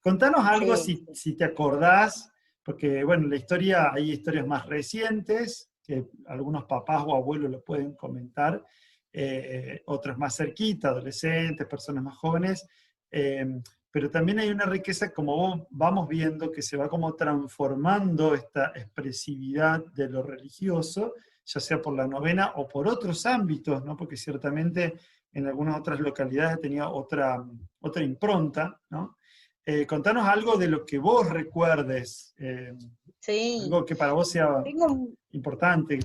Contanos algo Sí, si, sí. si te acordás, porque bueno, la historia, hay historias más recientes, que algunos papás o abuelos lo pueden comentar, otros más cerquita, adolescentes, personas más jóvenes, eh, pero también hay una riqueza, como vamos viendo, que se va como transformando esta expresividad de lo religioso, ya sea por la novena o por otros ámbitos, ¿no? Porque ciertamente en algunas otras localidades tenía otra impronta, ¿no? Contanos algo de lo que vos recuerdes, Sí, algo que para vos sea tengo, importante.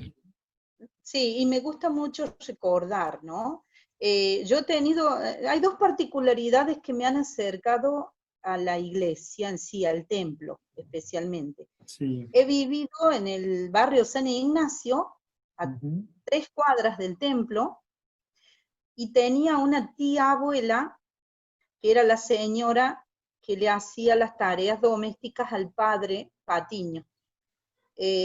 sí, y me gusta mucho recordar, ¿no? Yo he tenido, hay dos particularidades que me han acercado a la iglesia en sí, al templo especialmente. Sí. He vivido en el barrio San Ignacio, a Ujú. 3 cuadras del templo, y tenía una tía abuela, que era la señora que le hacía las tareas domésticas al padre Patiño.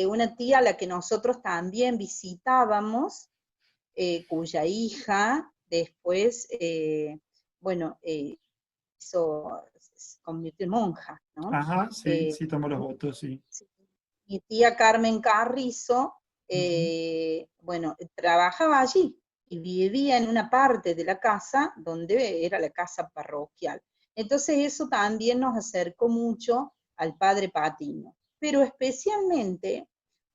Una tía a la que nosotros también visitábamos, cuya hija después, bueno, se convirtió en monja, ¿no? Ajá, sí, Eh, sí, tomo los votos, sí. Mi tía Carmen Carrizo, Ujú. bueno, trabajaba allí y vivía en una parte de la casa donde era la casa parroquial. Entonces eso también nos acercó mucho al padre Patiño, pero especialmente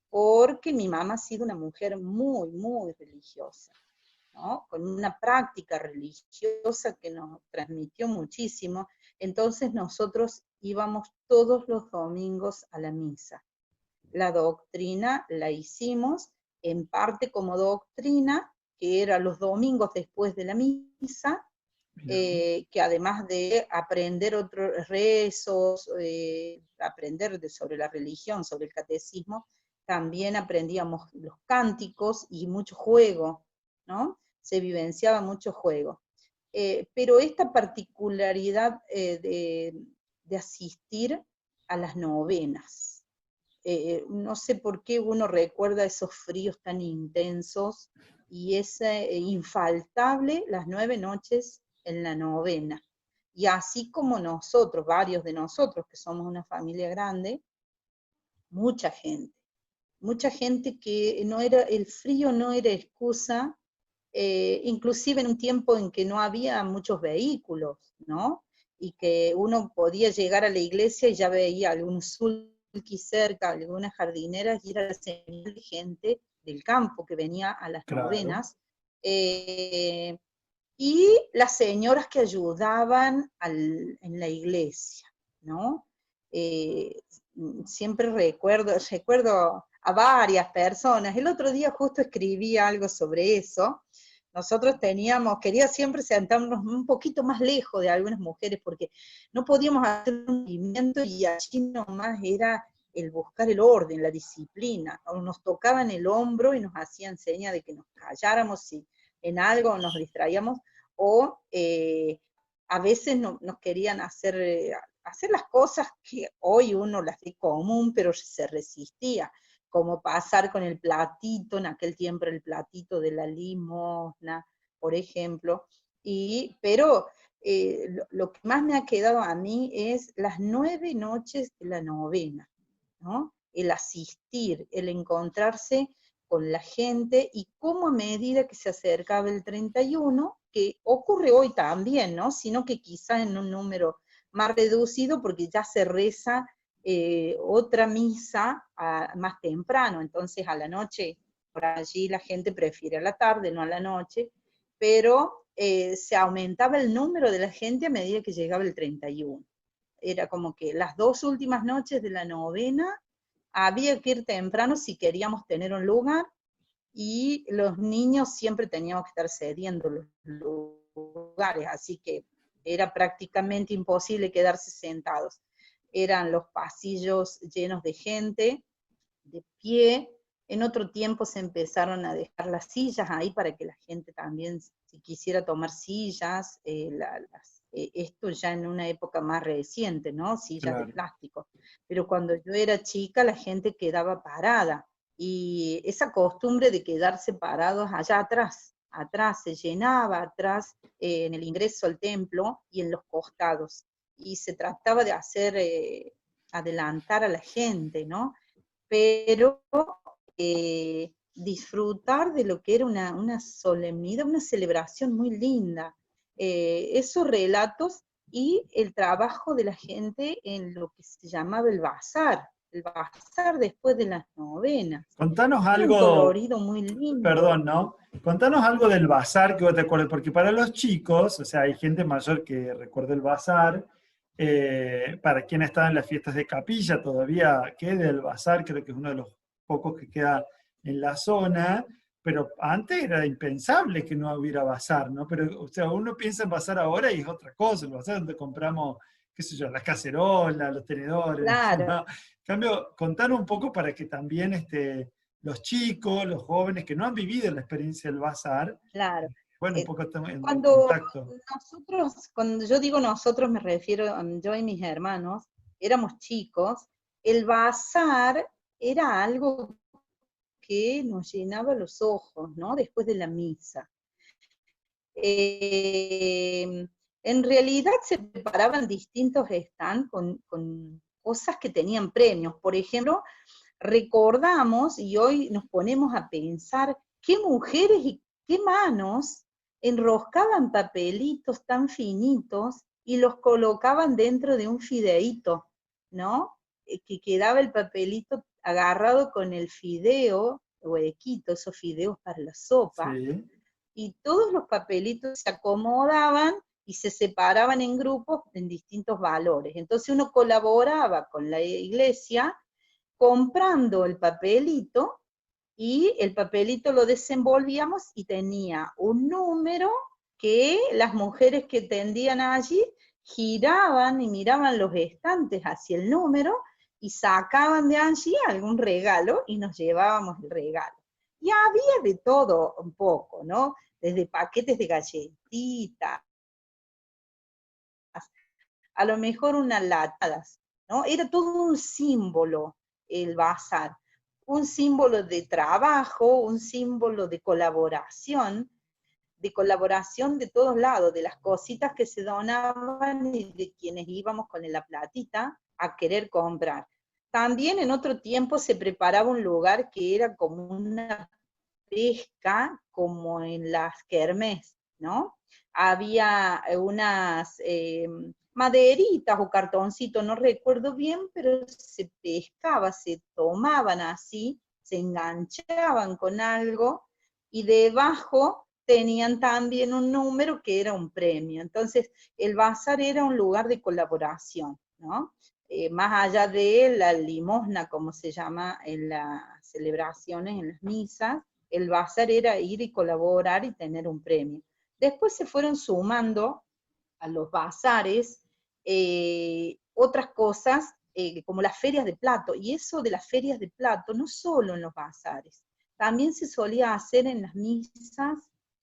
porque mi mamá ha sido una mujer muy, muy religiosa, ¿no? Con una práctica religiosa que nos transmitió muchísimo. Entonces nosotros íbamos todos los domingos a la misa. La doctrina la hicimos en parte como doctrina, que era los domingos después de la misa, Mirá vos. que además de aprender otros rezos, aprender sobre la religión, sobre el catecismo, también aprendíamos los cánticos y mucho juego, ¿no? Se vivenciaba mucho juego. Pero esta particularidad de asistir a las novenas, no sé por qué uno recuerda esos fríos tan intensos y es infaltable las 9 noches en la novena. Y así como nosotros, varios de nosotros, que somos una familia grande, mucha gente, mucha gente que no era, el frío no era excusa, inclusive en un tiempo en que no había muchos vehículos, ¿no? Y que uno podía llegar a la iglesia y ya veía algún sulky cerca, algunas jardineras, y era la señal de gente del campo que venía a las Claro. novenas. Eh, y las señoras que ayudaban en la iglesia, ¿no? Eh, Siempre recuerdo a varias personas. El otro día justo escribí algo sobre eso. Nosotros quería siempre sentarnos un poquito más lejos de algunas mujeres porque no podíamos hacer un movimiento y allí nomás era el buscar el orden, la disciplina. O nos tocaban el hombro y nos hacían seña de que nos calláramos si en algo nos distraíamos, o a veces nos querían hacer las cosas que hoy uno las ve común, pero se resistía, como pasar con el platito, en aquel tiempo el platito de la limosna, por ejemplo, pero lo que más me ha quedado a mí es las 9 noches de la novena, ¿no? El asistir, el encontrarse con la gente y cómo a medida que se acercaba el 31, que ocurre hoy también, ¿no? Sino que quizá en un número más reducido porque ya se reza otra misa más temprano, entonces a la noche, por allí la gente prefiere a la tarde, no a la noche, pero se aumentaba el número de la gente a medida que llegaba el 31. Era como que las 2 últimas noches de la novena había que ir temprano si queríamos tener un lugar, y los niños siempre teníamos que estar cediendo los lugares, así que era prácticamente imposible quedarse sentados. Eran los pasillos llenos de gente, de pie. En otro tiempo se empezaron a dejar las sillas ahí para que la gente también, si quisiera tomar sillas, esto ya en una época más reciente, ¿no? Sillas de Claro. plástico. Pero cuando yo era chica, la gente quedaba parada. Y esa costumbre de quedarse parados allá atrás se llenaba atrás, en el ingreso al templo y en los costados. y se trataba de hacer, adelantar a la gente, ¿no? Pero disfrutar de lo que era una solemnidad, una celebración muy linda. Esos relatos y el trabajo de la gente en lo que se llamaba el bazar después de las novenas. Contanos Era un algo, colorido muy lindo. perdón, ¿no? Contanos algo del bazar que vos te acuerdas, porque para los chicos, o sea, hay gente mayor que recuerda el bazar, para quien estaba en las fiestas de capilla todavía queda el bazar, creo que es uno de los pocos que queda en la zona, pero antes era impensable que no hubiera bazar, ¿no? Pero, o sea, uno piensa en bazar ahora y es otra cosa, el bazar donde compramos, qué sé yo, las cacerolas, los tenedores, Claro, ¿no? En cambio, contanos un poco para que también los chicos, los jóvenes que no han vivido la experiencia del bazar, claro. bueno, un Eh, poco estamos en Cuando contacto. nosotros, cuando yo digo nosotros, me refiero a yo y mis hermanos, éramos chicos, el bazar era algo que nos llenaba los ojos, ¿no? Después de la misa. Eh, en realidad se preparaban distintos stands con cosas que tenían premios. Por ejemplo, recordamos y hoy nos ponemos a pensar qué mujeres y qué manos enroscaban papelitos tan finitos y los colocaban dentro de un fideíto, ¿no? Que quedaba el papelito agarrado con el fideo, huequito, esos fideos para la sopa, Sí. y todos los papelitos se acomodaban y se separaban en grupos en distintos valores. Entonces uno colaboraba con la iglesia comprando el papelito y el papelito lo desenvolvíamos y tenía un número que las mujeres que tendían allí giraban y miraban los estantes hacia el número y sacaban de allí algún regalo y nos llevábamos el regalo. Y había de todo un poco, ¿no? Desde paquetes de galletitas, a lo mejor unas latadas, ¿no? Era todo un símbolo el bazar, un símbolo de trabajo, un símbolo de colaboración de todos lados, de las cositas que se donaban y de quienes íbamos con la platita a querer comprar. También en otro tiempo se preparaba un lugar que era como una pesca, como en las kermés, ¿no? Había unas maderitas o cartoncitos, no recuerdo bien, pero se pescaba, se tomaban así, se enganchaban con algo y debajo tenían también un número que era un premio. Entonces, el bazar era un lugar de colaboración, ¿no? Más allá de la limosna, como se llama en las celebraciones, en las misas, el bazar era ir y colaborar y tener un premio. Después se fueron sumando a los bazares otras cosas como las ferias de plato, y eso de las ferias de plato no solo en los bazares, también se solía hacer en las misas,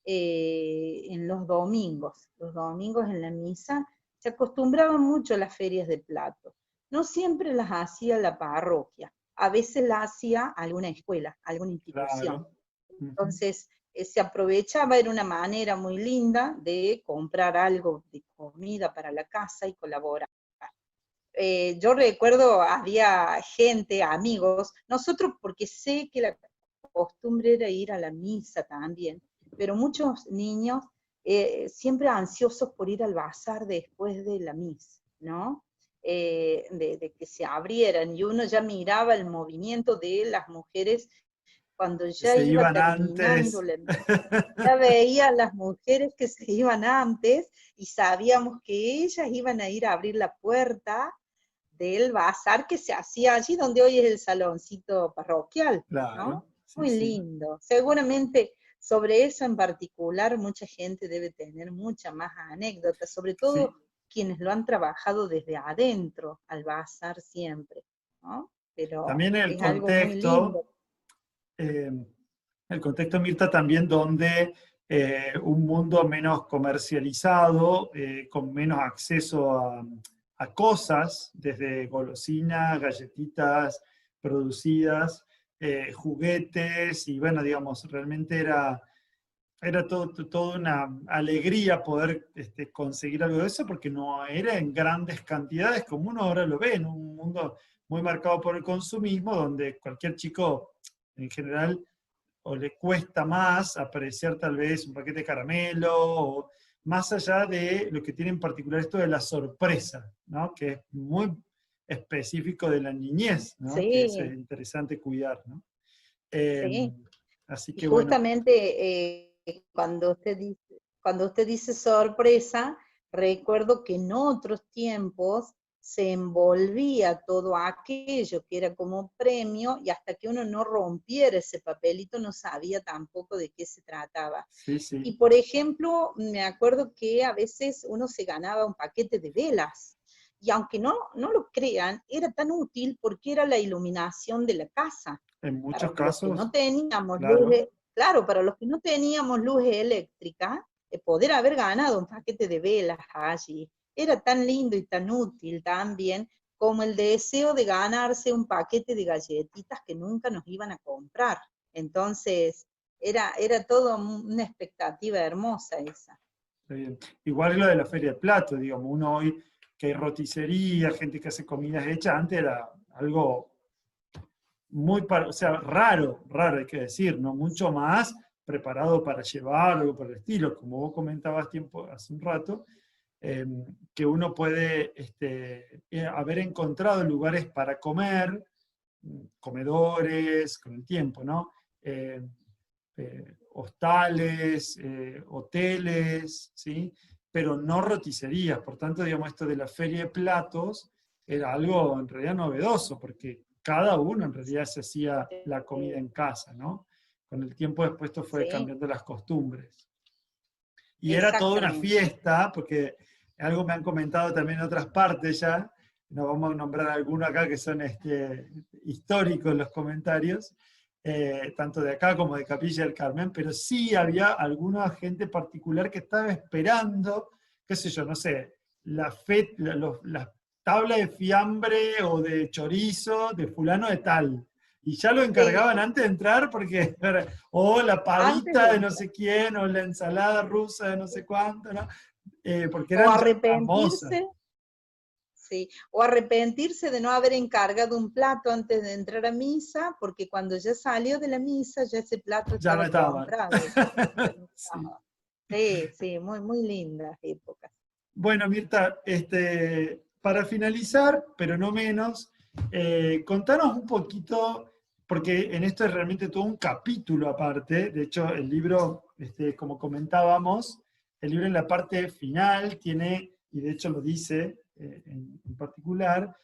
en los domingos en la misa se acostumbraban mucho a las ferias de plato, no siempre las hacía la parroquia, a veces las hacía alguna escuela, alguna institución. Claro. Ujú. Entonces, se aprovechaba, era una manera muy linda de comprar algo de comida para la casa y colaborar. Yo recuerdo, había gente, amigos, nosotros porque sé que la costumbre era ir a la misa también, pero muchos niños siempre ansiosos por ir al bazar después de la misa, ¿no? De que se abrieran y uno ya miraba el movimiento de las mujeres cuando Que ya se iba iban terminando antes. la misa, ya veía a las mujeres que se iban antes y sabíamos que ellas iban a ir a abrir la puerta del bazar que se hacía allí donde hoy es el saloncito parroquial, ¿no? Claro, sí, Muy sí. lindo. Seguramente sobre eso en particular mucha gente debe tener muchas más anécdotas, sobre todo Sí. quienes lo han trabajado desde adentro al bazar siempre, ¿no? Pero También es algo muy lindo. eh, el contexto, Mirta, también donde un mundo menos comercializado, con menos acceso a cosas, desde golosinas, galletitas producidas, juguetes, y bueno, digamos, realmente era era toda una alegría poder conseguir algo de eso, porque no era en grandes cantidades como uno ahora lo ve, en un mundo muy marcado por el consumismo, donde cualquier chico en general o le cuesta más apreciar tal vez un paquete de caramelo, o más allá de lo que tiene en particular esto de la sorpresa, ¿no? Que es muy específico de la niñez, ¿no? Que eso es Sí, interesante cuidar, ¿no? Eh, sí. Así Y que bueno, justamente cuando usted dice sorpresa, recuerdo que en otros tiempos se envolvía todo aquello que era como premio y hasta que uno no rompiera ese papelito no sabía tampoco de qué se trataba. sí, sí, Y por ejemplo, me acuerdo que a veces uno se ganaba un paquete de velas. Y aunque no lo crean, era tan útil porque era la iluminación de la casa. en Para muchos los que no casos, teníamos claro. claro, para los que no teníamos luz eléctrica, poder haber ganado un paquete de velas allí era tan lindo y tan útil también como el deseo de ganarse un paquete de galletitas que nunca nos iban a comprar. Entonces, era todo una expectativa hermosa esa. Está bien. Igual lo de la feria de plato, digamos, uno hoy que hay roticería, gente que hace comidas hechas, antes era algo muy, o sea, raro, raro hay que decir, ¿no? Mucho más preparado para llevar, algo por el estilo, como vos comentabas hace un rato, eh, que uno puede haber encontrado lugares para comer, comedores, con el tiempo, ¿no? Hostales, hoteles, ¿sí? Pero no roticerías. Por tanto, digamos, esto de la feria de platos era algo en realidad novedoso, porque cada uno en realidad se hacía la comida en casa, ¿no? Con el tiempo después esto fue Sí, cambiando las costumbres. Y era toda una exactamente. fiesta, porque algo me han comentado también en otras partes ya, nos vamos a nombrar algunos acá que son históricos los comentarios, tanto de acá como de Capilla del Carmen, pero sí había alguna gente particular que estaba esperando, qué sé yo, no sé, la tabla de fiambre o de chorizo de fulano de tal. Y ya lo encargaban Sí, antes de entrar porque o la antes de pavita de no entrar. sé quién, o la ensalada rusa de no sé cuánto, ¿no? Porque O eran ya famosas. arrepentirse. Sí, o arrepentirse de no haber encargado un plato antes de entrar a misa, porque cuando ya salió de la misa ya ese plato Ya no estaba estaban. comprado, ya no Sí. estaba. Sí, sí, muy, muy lindas épocas. Bueno, Mirta, para finalizar, pero no menos, contanos un poquito, porque en esto es realmente todo un capítulo aparte. De hecho, el libro, como comentábamos, el libro en la parte final tiene, y de hecho lo dice en particular,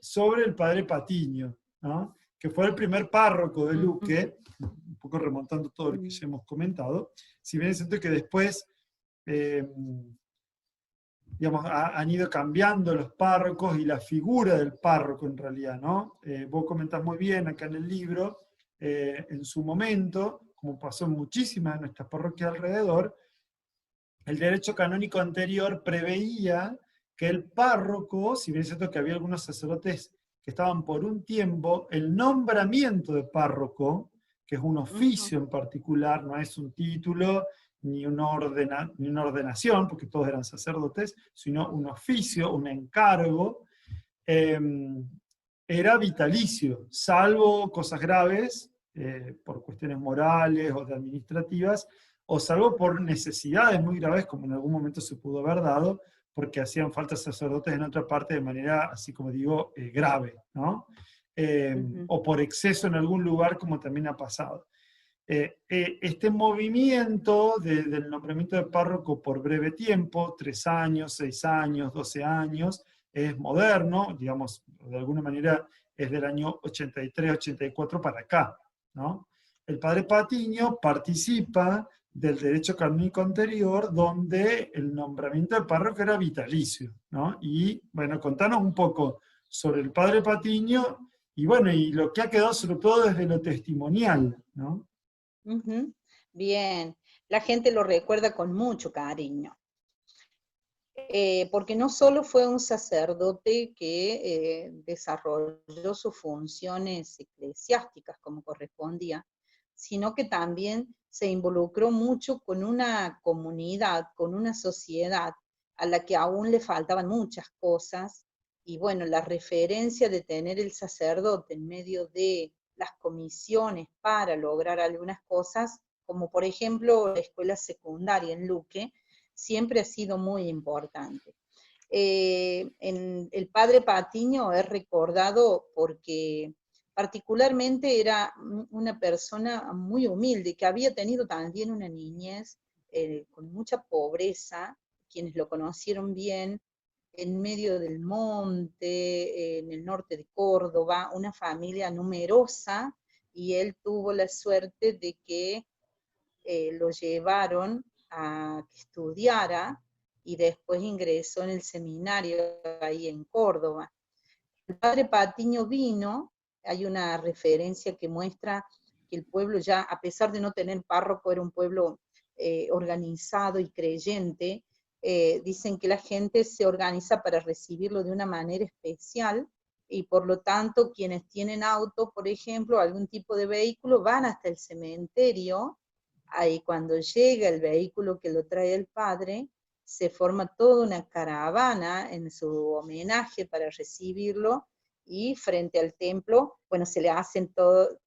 sobre el padre Patiño, ¿no? Que fue el primer párroco de Ujú, Luque, un poco remontando todo lo que ujú, ya hemos comentado, si bien es cierto que después eh, digamos, han ido cambiando los párrocos y la figura del párroco en realidad, ¿no? Vos comentás muy bien acá en el libro, en su momento, como pasó en muchísimas de nuestras parroquias alrededor, el derecho canónico anterior preveía que el párroco, si bien es cierto que había algunos sacerdotes que estaban por un tiempo, el nombramiento de párroco, que es un ujú. oficio en particular, no es un título ni una ordenación, porque todos eran sacerdotes, sino un oficio, un encargo, eh, era vitalicio, salvo cosas graves, por cuestiones morales o de administrativas, o salvo por necesidades muy graves, como en algún momento se pudo haber dado, porque hacían falta sacerdotes en otra parte de manera, así como digo, grave, ¿no? Ujú, O por exceso en algún lugar, como también ha pasado. Este movimiento del nombramiento de párroco por breve tiempo, 3 años, 6 años, 12 años, es moderno, digamos, de alguna manera es del año 83-84 para acá, ¿no? El padre Patiño participa del derecho canónico anterior, donde el nombramiento de párroco era vitalicio, ¿no? Y bueno, contanos un poco sobre el padre Patiño y bueno, y lo que ha quedado sobre todo desde lo testimonial, ¿no? ujú. Bien, la gente lo recuerda con mucho cariño. Porque no solo fue un sacerdote que desarrolló sus funciones eclesiásticas como correspondía, sino que también se involucró mucho con una comunidad, con una sociedad a la que aún le faltaban muchas cosas, y bueno, la referencia de tener el sacerdote en medio de las comisiones para lograr algunas cosas, como por ejemplo la escuela secundaria en Luque, siempre ha sido muy importante. El padre Patiño es recordado porque particularmente era una persona muy humilde, que había tenido también una niñez con mucha pobreza, quienes lo conocieron bien, en medio del monte, en el norte de Córdoba, una familia numerosa, y él tuvo la suerte de que lo llevaron a que estudiara y después ingresó en el seminario ahí en Córdoba. El padre Patiño vino, hay una referencia que muestra que el pueblo ya, a pesar de no tener párroco, era un pueblo organizado y creyente. Dicen que la gente se organiza para recibirlo de una manera especial, y por lo tanto quienes tienen auto, por ejemplo, algún tipo de vehículo, van hasta el cementerio. Ahí cuando llega el vehículo que lo trae el padre, se forma toda una caravana en su homenaje para recibirlo, y frente al templo, bueno, se le hacen todo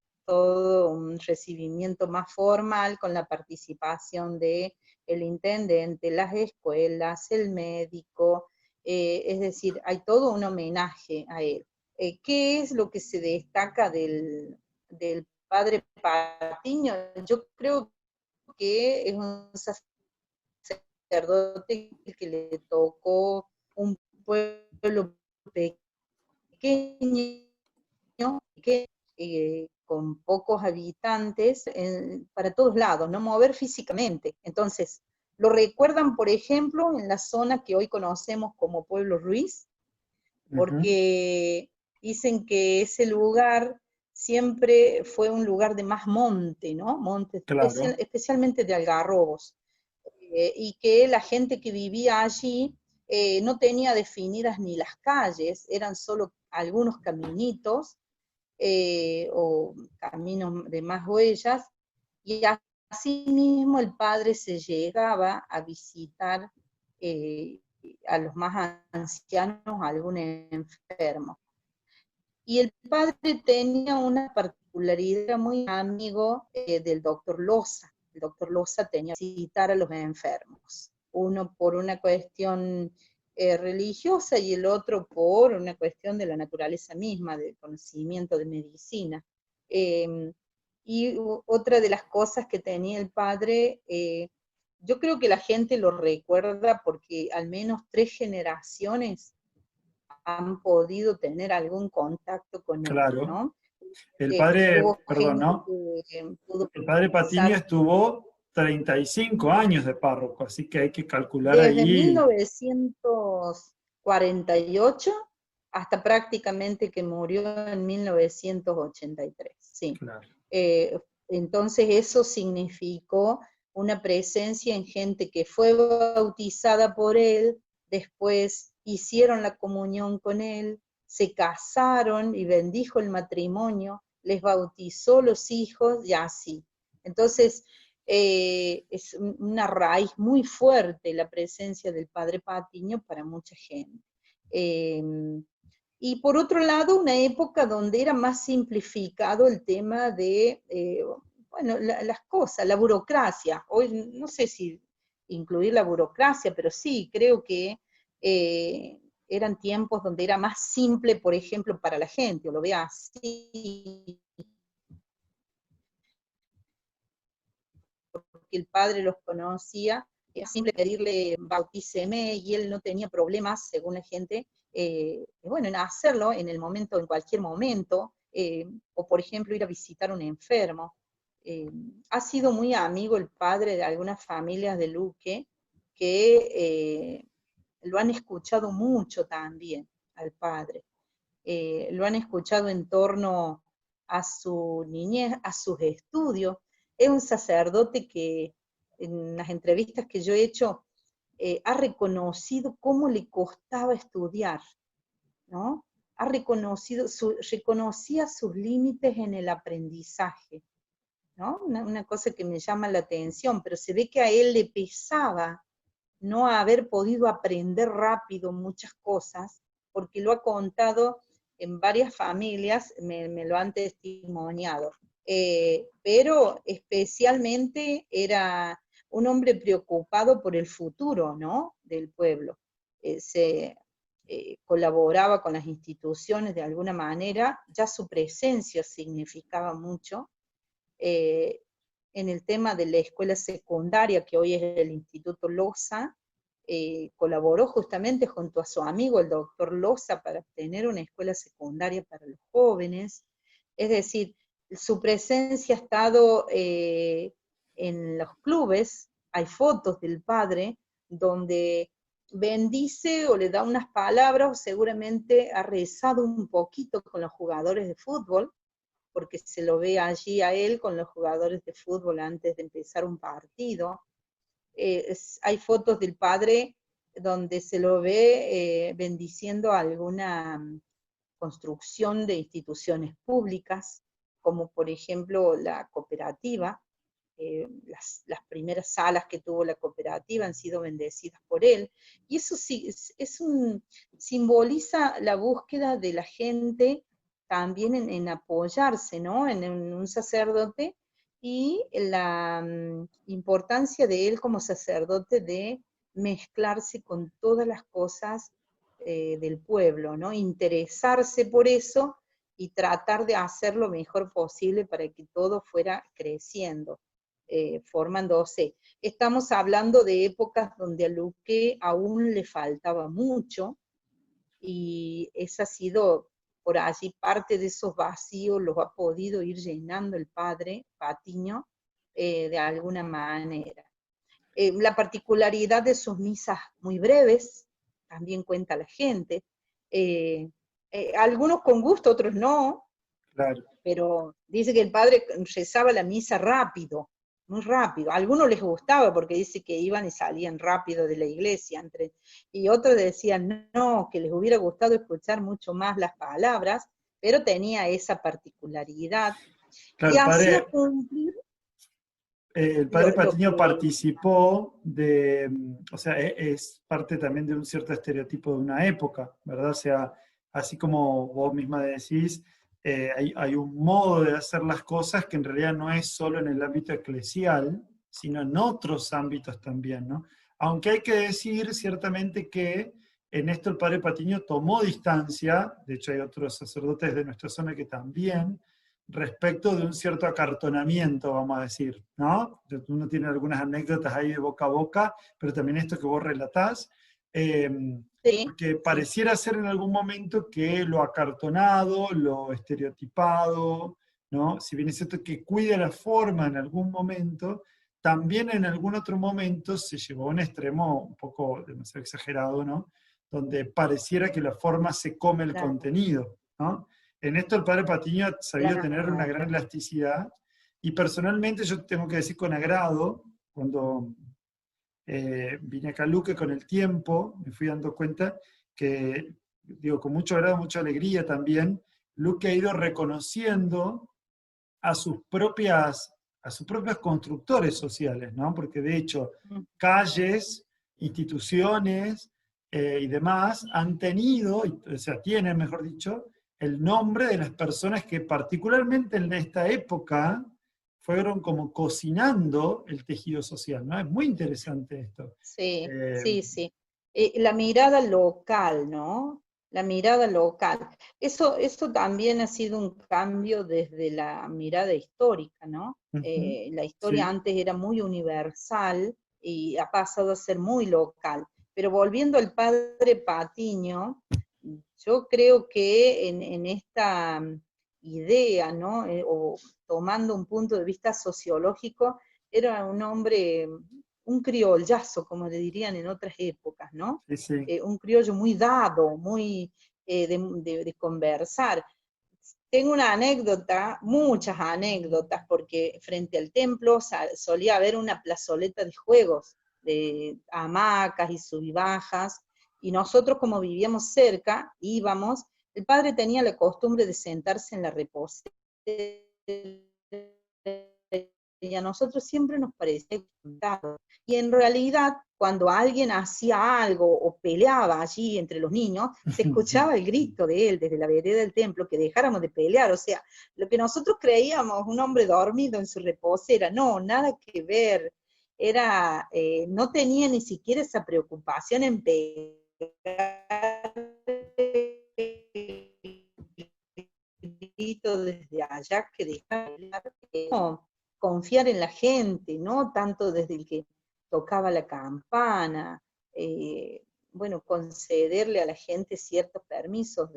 un recibimiento más formal con la participación de el intendente, las escuelas, el médico, es decir, hay todo un homenaje a él. ¿Qué es lo que se destaca del padre Patiño? Yo creo que es un sacerdote que le tocó un pueblo pequeño, que con pocos habitantes para todos lados, no mover físicamente. Entonces, lo recuerdan, por ejemplo, en la zona que hoy conocemos como Pueblo Ruiz, porque dicen que ese lugar siempre fue un lugar de más monte, ¿no? Monte, Claro, especialmente de algarrobos, y que la gente que vivía allí no tenía definidas ni las calles, eran solo algunos caminitos o caminos de más huellas, y así mismo el padre se llegaba a visitar eh, a los más ancianos, a algún enfermo. Y el padre tenía una particularidad, era muy amigo del doctor Loza. El doctor Loza tenía que visitar a los enfermos, uno por una cuestión religiosa y el otro por una cuestión de la naturaleza misma, del conocimiento de medicina. Y otra de las cosas que tenía el padre, yo creo que la gente lo recuerda porque al menos 3 generaciones han podido tener algún contacto con él, claro. ¿no? El padre, Hubo perdón, gente ¿no? que pudo El padre Patiño pasar estuvo 35 años de párroco, así que hay que calcular desde ahí, 1948 hasta prácticamente que murió en 1983, sí. claro. Eh, entonces eso significó una presencia en gente que fue bautizada por él, después hicieron la comunión con él, se casaron y bendijo el matrimonio, les bautizó los hijos y así. Entonces, es una raíz muy fuerte la presencia del padre Patiño para mucha gente. Y por otro lado, una época donde era más simplificado el tema de, bueno, las cosas, la burocracia. Hoy no sé si incluir la burocracia, pero sí, creo que eran tiempos donde era más simple, por ejemplo, para la gente, o lo vea así, porque el padre los conocía, era simple pedirle bautíceme y él no tenía problemas, según la gente, bueno, en hacerlo en el momento, en cualquier momento, o por ejemplo ir a visitar a un enfermo. Ha sido muy amigo el padre de algunas familias de Luque que lo han escuchado mucho también al padre. Lo han escuchado en torno a su niñez, a sus estudios. Es un sacerdote que en las entrevistas que yo he hecho ha reconocido cómo le costaba estudiar, ¿no? Ha reconocido, reconocía sus límites en el aprendizaje. ¿no? Una cosa que me llama la atención, pero se ve que a él le pesaba no haber podido aprender rápido muchas cosas, porque lo ha contado en varias familias, me lo han testimoniado. Pero especialmente era un hombre preocupado por el futuro, ¿no?, del pueblo. Se colaboraba con las instituciones de alguna manera, ya su presencia significaba mucho. eh, en el tema de la escuela secundaria, que hoy es el Instituto Loza, colaboró justamente junto a su amigo, el doctor Loza, para tener una escuela secundaria para los jóvenes. Es decir, su presencia ha estado en los clubes, hay fotos del padre donde bendice o le da unas palabras, o seguramente ha rezado un poquito con los jugadores de fútbol, porque se lo ve allí a él con los jugadores de fútbol antes de empezar un partido. Hay fotos del padre donde se lo ve bendiciendo alguna construcción de instituciones públicas, como por ejemplo la cooperativa. Las primeras salas que tuvo la cooperativa han sido bendecidas por él, y eso sí, simboliza la búsqueda de la gente también en apoyarse, ¿no?, en un sacerdote, y la importancia de él como sacerdote de mezclarse con todas las cosas del pueblo, ¿no?, interesarse por eso y tratar de hacer lo mejor posible para que todo fuera creciendo, formándose. Estamos hablando de épocas donde a Luque aún le faltaba mucho, y esa ha sido por allí parte de esos vacíos, los ha podido ir llenando el padre Patiño de alguna manera. La particularidad de sus misas muy breves, también cuenta la gente, algunos con gusto, otros no, Claro. pero dice que el padre rezaba la misa rápido, muy rápido. A algunos les gustaba porque dice que iban y salían rápido de la iglesia, y otros decían no, que les hubiera gustado escuchar mucho más las palabras, pero tenía esa particularidad Claro, y hacía cumplir el padre lo Patiño que... participó de, o sea, es parte también de un cierto estereotipo de una época, ¿verdad? O sea, así como vos misma decís, hay un modo de hacer las cosas que en realidad no es solo en el ámbito eclesial, sino en otros ámbitos también, ¿no? Aunque hay que decir ciertamente que en esto el padre Patiño tomó distancia, de hecho hay otros sacerdotes de nuestra zona que también, respecto de un cierto acartonamiento, vamos a decir, ¿no? Uno tiene algunas anécdotas ahí de boca a boca, pero también esto que vos relatás, Sí, porque sí, pareciera ser en algún momento que lo acartonado, lo estereotipado, ¿no? Si bien es cierto que cuida la forma en algún momento, también en algún otro momento se llevó a un extremo un poco demasiado exagerado, ¿no? Donde pareciera que la forma se come el claro, contenido, ¿no? En esto el padre Patiño ha sabido tener una gran claro, elasticidad, y personalmente yo tengo que decir con agrado, cuando vine acá a Luque con el tiempo, me fui dando cuenta que, digo, con mucho agrado, mucha alegría también, Luque ha ido reconociendo a a sus propios constructores sociales, ¿no? Porque de hecho, mm, calles, instituciones y demás han tenido, o sea, tienen, mejor dicho, el nombre de las personas que particularmente en esta época fueron como cocinando el tejido social, ¿no? Es muy interesante esto. sí, Eh, sí, sí. La mirada local, ¿no? La mirada local. Eso también ha sido un cambio desde la mirada histórica, ¿no? Ujú, La historia sí, antes era muy universal y ha pasado a ser muy local. Pero volviendo al padre Patiño, yo creo que en esta idea, ¿no? O tomando un punto de vista sociológico, era un hombre, un criollazo, como le dirían en otras épocas, ¿no? sí, sí. Un criollo muy dado, muy de conversar. Tengo una anécdota, muchas anécdotas, porque frente al templo solía haber una plazoleta de juegos, de hamacas y subibajas, y nosotros como vivíamos cerca, íbamos, el padre tenía la costumbre de sentarse en la reposera y a nosotros siempre nos parecía equivocado. Y en realidad, cuando alguien hacía algo o peleaba allí entre los niños, se escuchaba el grito de él desde la vereda del templo, que dejáramos de pelear. O sea, lo que nosotros creíamos, un hombre dormido en su reposera, no, nada que ver. Era, no tenía ni siquiera esa preocupación en pegar grito desde allá que dejar confiar en la gente, ¿no? Tanto desde el que tocaba la campana, bueno, concederle a la gente ciertos permisos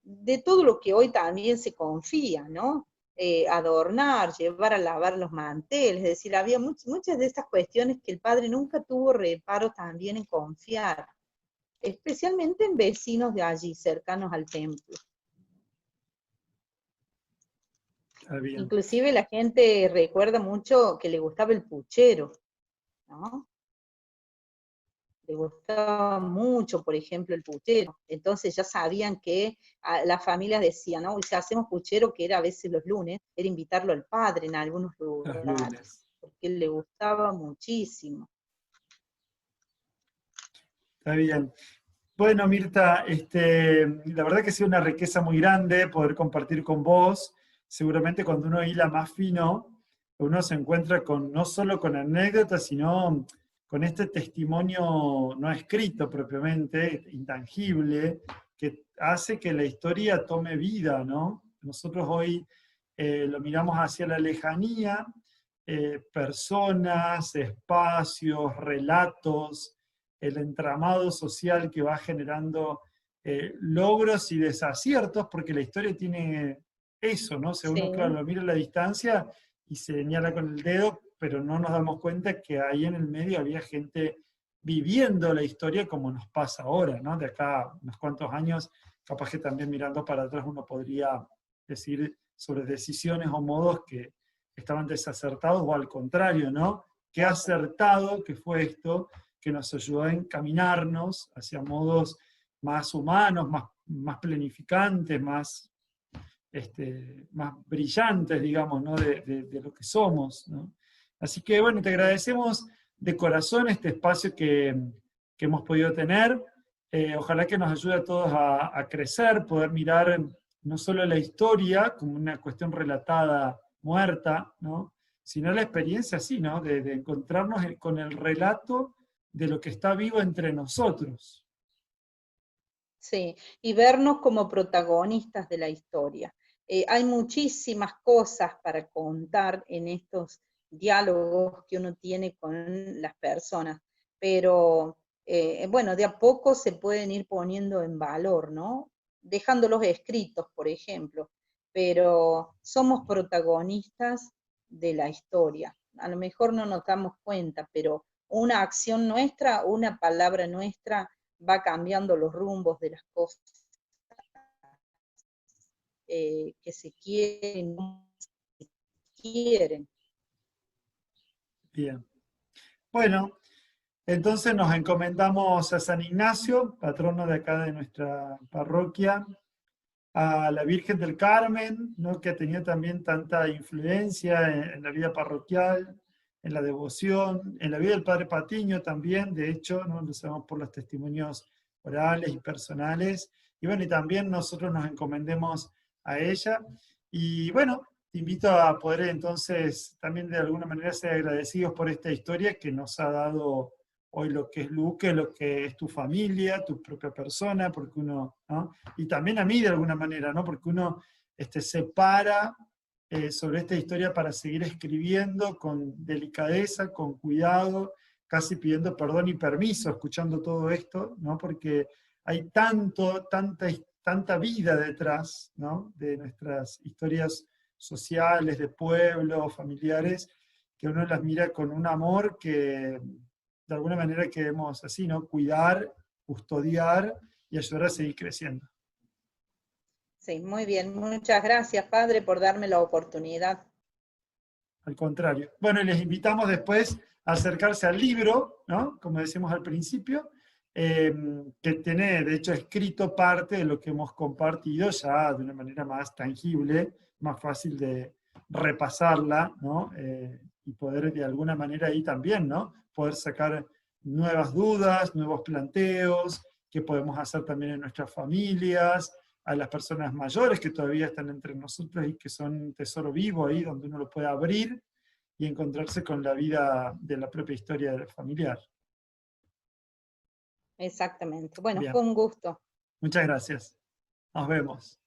de todo lo que hoy también se confía, ¿no? Adornar, llevar a lavar los manteles, es decir, había muchas de estas cuestiones que el padre nunca tuvo reparo también en confiar, especialmente en vecinos de allí, cercanos al templo. Está bien. Inclusive la gente recuerda mucho que le gustaba el puchero, ¿no? Le gustaba mucho, por ejemplo, el puchero. Entonces ya sabían que las familias decían, ¿no? Y si hacemos puchero, que era a veces los lunes, era invitarlo al padre en algunos Los lugares, lunes. porque le gustaba muchísimo. Está bien. Bueno, Mirta, la verdad que ha sido una riqueza muy grande poder compartir con vos. Seguramente cuando uno hila más fino, uno se encuentra con, no solo con anécdotas, sino con este testimonio no escrito propiamente, intangible, que hace que la historia tome vida, ¿no? Nosotros hoy lo miramos hacia la lejanía, personas, espacios, relatos, el entramado social que va generando logros y desaciertos, porque la historia tiene eso, ¿no? O sea, uno, claro, Sí, lo mira a la distancia y señala con el dedo, pero no nos damos cuenta que ahí en el medio había gente viviendo la historia como nos pasa ahora, ¿no? De acá a unos cuantos años, capaz que también mirando para atrás uno podría decir sobre decisiones o modos que estaban desacertados o al contrario, ¿no? Qué acertado que fue esto, que nos ayudó a encaminarnos hacia modos más humanos, más planificantes, más brillantes, digamos, ¿no? de lo que somos, ¿no? Así que, bueno, te agradecemos de corazón este espacio que hemos podido tener. Ojalá que nos ayude a todos a crecer, poder mirar no solo la historia como una cuestión relatada muerta, ¿no? Sino la experiencia así, ¿no? De encontrarnos con el relato de lo que está vivo entre nosotros. sí, y vernos como protagonistas de la historia. Hay muchísimas cosas para contar en estos diálogos que uno tiene con las personas, pero bueno, de a poco se pueden ir poniendo en valor, ¿no? Dejándolos escritos, por ejemplo, pero somos protagonistas de la historia. A lo mejor no nos damos cuenta, pero una acción nuestra, una palabra nuestra, va cambiando los rumbos de las cosas que se quieren, no se quieren. Bien. Bueno, entonces nos encomendamos a San Ignacio, patrono de acá de nuestra parroquia, a la Virgen del Carmen, ¿no? Que ha tenido también tanta influencia en la vida parroquial, en la devoción, en la vida del Padre Patiño también, de hecho, ¿no? Lo sabemos por los testimonios orales y personales. Y bueno, y también nosotros nos encomendemos a ella. Y bueno, te invito a poder entonces también de alguna manera ser agradecidos por esta historia que nos ha dado hoy lo que es Luque, lo que es tu familia, tu propia persona, porque uno, ¿no? Y también a mí de alguna manera, ¿no? Porque uno se para sobre esta historia para seguir escribiendo con delicadeza, con cuidado, casi pidiendo perdón y permiso, escuchando todo esto, ¿no? Porque hay tanta vida detrás, ¿no? De nuestras historias sociales, de pueblos, familiares, que uno las mira con un amor que de alguna manera queremos así, ¿no? Cuidar, custodiar y ayudar a seguir creciendo. Sí, muy bien. Muchas gracias, Padre, por darme la oportunidad. Al contrario. Bueno, y les invitamos después a acercarse al libro, ¿no? Como decimos al principio, que tiene, de hecho, escrito parte de lo que hemos compartido ya de una manera más tangible, más fácil de repasarla, ¿no? y poder de alguna manera ahí también, ¿no? Poder sacar nuevas dudas, nuevos planteos, que podemos hacer también en nuestras familias, a las personas mayores que todavía están entre nosotros y que son un tesoro vivo ahí donde uno lo puede abrir y encontrarse con la vida de la propia historia familiar. Exactamente. Bueno, Bien, fue un gusto. muchas gracias. Nos vemos.